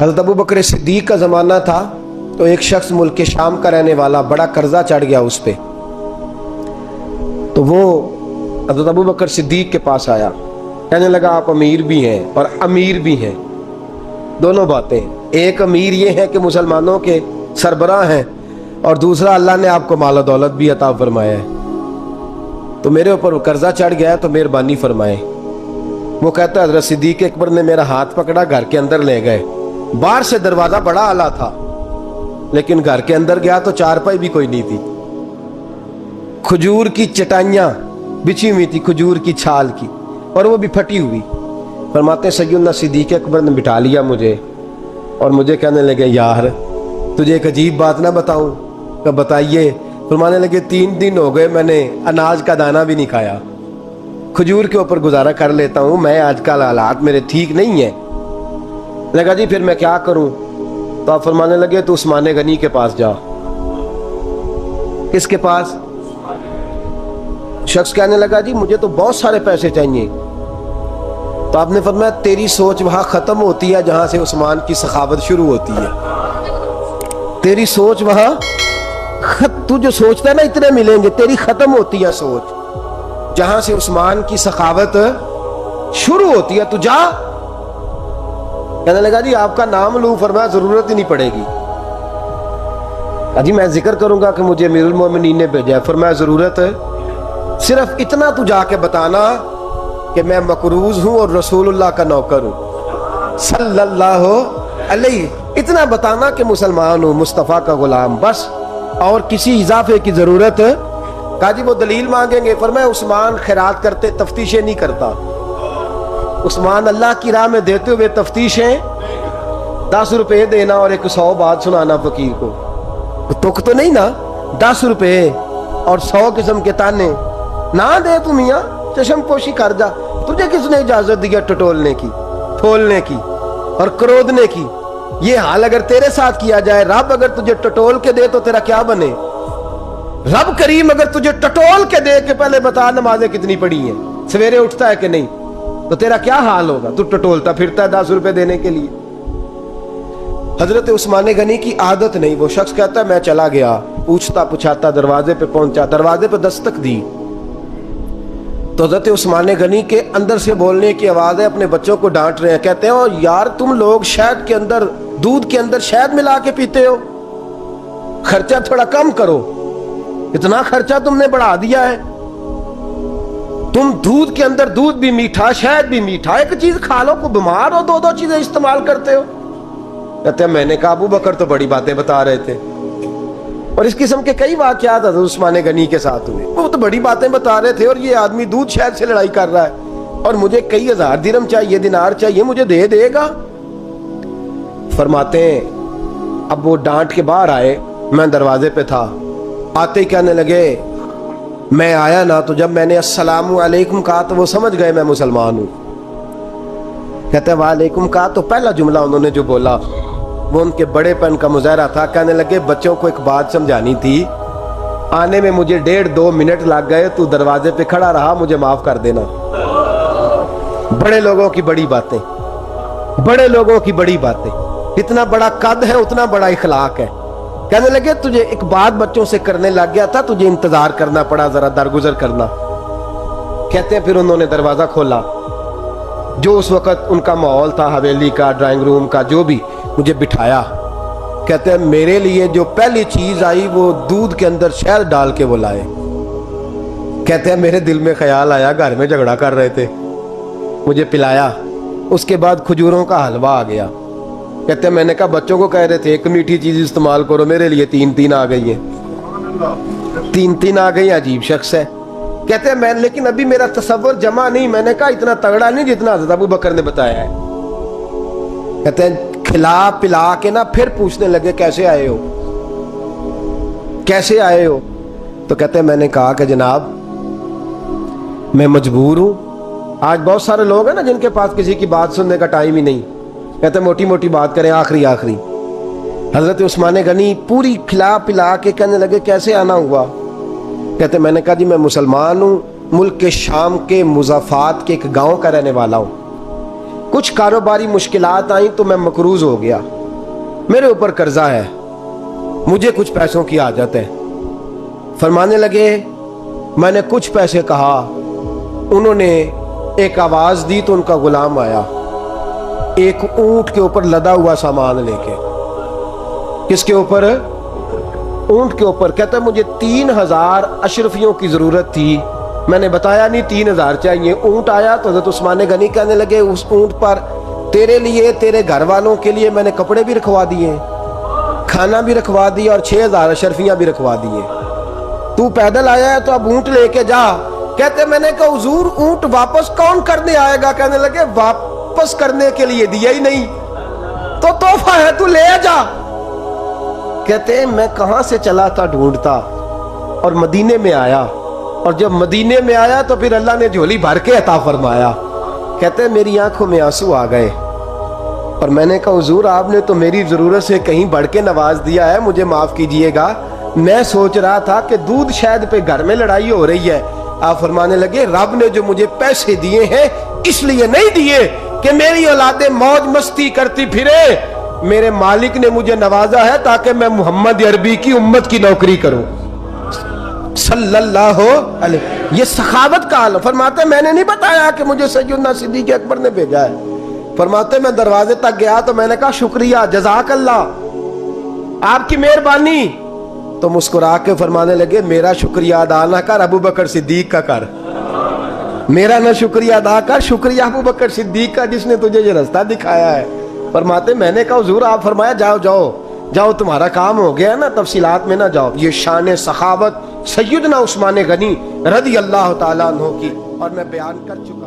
हज़रत अबू बकर सिद्दीक़ का ज़माना था तो एक शख्स मुल्क के शाम का रहने वाला, बड़ा कर्जा चढ़ गया उस पे, तो वो हज़रत अबू बकर सिद्दीक़ के पास आया, कहने लगा आप अमीर भी हैं और अमीर भी हैं, दोनों बातें। एक अमीर ये है कि मुसलमानों के सरबराह हैं, और दूसरा अल्लाह ने आपको माल दौलत भी अता फरमाया है, तो मेरे ऊपर कर्जा चढ़ गया है तो मेहरबानी फरमाए। वो कहता है हज़रत सिद्दीक़ अकबर ने मेरा हाथ पकड़ा, घर के अंदर ले गए। बाहर से दरवाज़ा बड़ा आला था, लेकिन घर के अंदर गया तो चारपाई भी कोई नहीं थी, खजूर की चटाइयाँ बिछी हुई थी, खजूर की छाल की, और वो भी फटी हुई। फरमाते सैयदना सिद्दीक़ अकबर ने बिठा लिया मुझे, और मुझे कहने लगे यार तुझे एक अजीब बात ना बताऊं? तो बताइए। फरमाने लगे 3 दिन हो गए मैंने अनाज का दाना भी नहीं खाया, खजूर के ऊपर गुजारा कर लेता हूँ मैं, आजकल हालात मेरे ठीक नहीं है। लगा जी फिर मैं क्या करूं? तो आप फरमाने लगे तो उस्मान गनी के पास जा। किसके पास? शख्स कहने लगा जी मुझे तो बहुत सारे पैसे चाहिए। तो आपने फरमाया तेरी सोच वहां खत्म होती है जहां से उस्मान की सखावत शुरू होती है। तेरी सोच वहां तू जो सोचता है ना इतने मिलेंगे, तेरी खत्म होती है सोच जहां से उस्मान की सखावत शुरू होती है। तू जा। कहने लगा जी आपका नाम लूं? फरमाया जरूरत ही नहीं पड़ेगी। अजी मैं जिक्र करूंगा कि मुझे अमीरुल मोमिनीन ने भेजा है। फरमाया जरूरत है, सिर्फ इतना तू जाके बताना कि मैं मकरूज हूं और रसूलुल्लाह का नौकर हूं सल्लल्लाहु अलैहि, इतना बताना कि मुसलमान हूं, मुस्तफ़ा का गुलाम, बस, और किसी इजाफे की जरूरत। कहा जी वो दलील मांगेंगे। फरमाया उस्मान खैरात करते तफ्तीशें नहीं करता, उस्मान अल्लाह की राह में देते हुए तफ्तीशें 10 रुपए देना और 100 बात सुनाना फकीर को, तुक तो नहीं ना, 10 रुपए और 100 किस्म के ताने ना दे तू मियाँ, चशम पोशी कर जा। तुझे किसने इजाजत दिया टटोलने की, फोलने की और क्रोधने की? ये हाल अगर तेरे साथ किया जाए, रब अगर तुझे टटोल के दे तो तेरा क्या बने? रब करीम अगर तुझे टटोल के दे के पहले बता नमाजें कितनी पड़ी हैं, सवेरे उठता है कि नहीं, तो तेरा क्या हाल होगा? तू टटोलता फिरता है 10 रुपए देने के लिए। हजरत उस्मान गनी की आदत नहीं। वो शख्स कहता है मैं चला गया, पूछता पुछाता दरवाजे पे पहुंचा, दरवाजे पे दस्तक दी तो हजरत उस्मान गनी के अंदर से बोलने की आवाज है, अपने बच्चों को डांट रहे हैं। कहते हैं ओ यार तुम लोग शहद के अंदर, दूध के अंदर शहद मिला के पीते हो, खर्चा थोड़ा कम करो, इतना खर्चा तुमने बढ़ा दिया है। तुम दूध के अंदर दूध भी मीठा, शहद भी मीठा, एक चीज खा लो, को बीमार हो, 2-2 चीजें इस्तेमाल करते हो। कहते हैं मैंने कहा अबू बकर तो बड़ी बातें बता रहे थे, और इस किस्म के कई वाकयात हज़रत उस्मान गनी के साथ हुए। वो तो बड़ी बातें बता रहे थे और ये आदमी दूध शहद से लड़ाई कर रहा है, और मुझे कई हजार दिरहम चाहिए, दिनार चाहिए, मुझे दे देगा? फरमाते हैं अब वो डांट के बाहर आए, मैं दरवाजे पे था, आते ही कहने लगे मैं आया ना तो जब मैंने अस्सलामु अलैकुम कहा तो वो समझ गए मैं मुसलमान हूं। कहते हैं वालेकुम कहा तो पहला जुमला उन्होंने जो बोला वो उनके बड़ेपन का मुजाहरा था। कहने लगे बच्चों को एक बात समझानी थी, आने में मुझे 1.5-2 मिनट लग गए, तू दरवाजे पे खड़ा रहा, मुझे माफ कर देना। बड़े लोगों की बड़ी बातें, बड़े लोगों की बड़ी बातें, इतना बड़ा कद है उतना बड़ा इखलाक है। कहने लगे तुझे एक बात बच्चों से करने लग गया था, तुझे इंतजार करना पड़ा, जरा दरगुजर करना। कहते हैं फिर उन्होंने दरवाजा खोला, जो उस वक्त उनका माहौल था हवेली का, ड्राइंग रूम का, जो भी, मुझे बिठाया। कहते हैं मेरे लिए जो पहली चीज आई वो दूध के अंदर शहद डाल के वो लाए। कहते हैं मेरे दिल में ख्याल आया घर में झगड़ा कर रहे थे, मुझे पिलाया, उसके बाद खजूरों का हलवा आ गया। कहते हैं मैंने कहा बच्चों को कह रहे थे एक मीठी चीज इस्तेमाल करो, मेरे लिए 3-3 आ गई है, 3-3 आ गई। अजीब शख्स है। कहते हैं मैं, लेकिन अभी मेरा तसव्वुर जमा नहीं। मैंने कहा इतना तगड़ा नहीं जितना हज़रत अबू बकर ने बताया है। कहते हैं खिला पिला के ना फिर पूछने लगे कैसे आए हो, कैसे आए हो? तो कहते हैं मैंने कहा कि जनाब मैं मजबूर हूं। आज बहुत सारे लोग हैं ना जिनके पास किसी की बात सुनने का टाइम ही नहीं। कहते हैं मोटी मोटी बात करें, आखिरी आखिरी। हजरत उस्मान गनी पूरी खिला पिला के कहने लगे कैसे आना हुआ? कहते मैंने कहा जी मैं मुसलमान हूँ, मुल्क के शाम के मुज़ाफ़ात के एक गांव का रहने वाला हूँ। کچھ کاروباری مشکلات آئیں تو میں مقروض ہو گیا، میرے اوپر قرضہ ہے، مجھے کچھ پیسوں کی حاجت ہے۔ فرمانے لگے میں نے کچھ پیسے کہا، انہوں نے ایک آواز دی تو ان کا غلام آیا ایک اونٹ کے اوپر لدا ہوا سامان لے کے۔ کس کے اوپر؟ اونٹ کے اوپر۔ کہتا ہے مجھے 3000 اشرفیوں کی ضرورت تھی، میں نے بتایا نہیں 3000 چاہیے۔ اونٹ آیا تو حضرت عثمان غنی کہنے لگے اس اونٹ پر تیرے لیے، تیرے گھر والوں کے لیے میں نے کپڑے بھی رکھوا دیے، کھانا بھی رکھوا دیا اور 6000 اشرفیاں بھی رکھوا دیے، تو پیدل آیا ہے تو اب اونٹ لے کے جا۔ کہتے میں نے کہا حضور اونٹ واپس کون کرنے آئے گا؟ کہنے لگے واپس کرنے کے لیے دیا ہی نہیں تو تحفہ ہے، تو لے جا۔ کہتے ہیں میں کہاں سے چلا تھا ڈھونڈتا اور مدینے میں آیا، اور جب مدینے میں آیا تو پھر اللہ نے جھولی بھر کے عطا فرمایا۔ کہتے ہیں میری آنکھوں میں آنسو آ گئے اور میں نے کہا حضور آپ نے تو میری ضرورت سے کہیں بڑھ کے نواز دیا ہے، مجھے معاف کیجئے گا، میں سوچ رہا تھا کہ دودھ شہد پہ گھر میں لڑائی ہو رہی ہے۔ آپ فرمانے لگے رب نے جو مجھے پیسے دیے ہیں اس لیے نہیں دیے کہ میری اولادیں موج مستی کرتی پھرے، میرے مالک نے مجھے نوازا ہے تاکہ میں محمد عربی کی امت کی نوکری کروں صلی اللہ علیہ۔ یہ سخاوت کا حال۔ فرماتے میں نے نہیں بتایا کہ مجھے سیدنا صدیق اکبر نے بھیجا ہے۔ فرماتے میں دروازے تک گیا تو میں نے کہا شکریہ، جزاک اللہ، آپ کی مہربانی۔ تو مسکرا کے فرمانے لگے میرا شکریہ ادا نہ کر، ابو بکر صدیق کا کر، میرا نہ شکریہ ادا کر، شکریہ ابو بکر صدیق کا جس نے تجھے یہ رستہ دکھایا ہے۔ فرماتے میں نے کہا حضور آپ فرمایا جاؤ جاؤ جاؤ تمہارا کام ہو گیا نا، تفصیلات میں نہ جاؤ۔ یہ شان سخاوت سیدنا عثمان غنی رضی اللہ تعالیٰ عنہ کی، اور میں بیان کر چکا۔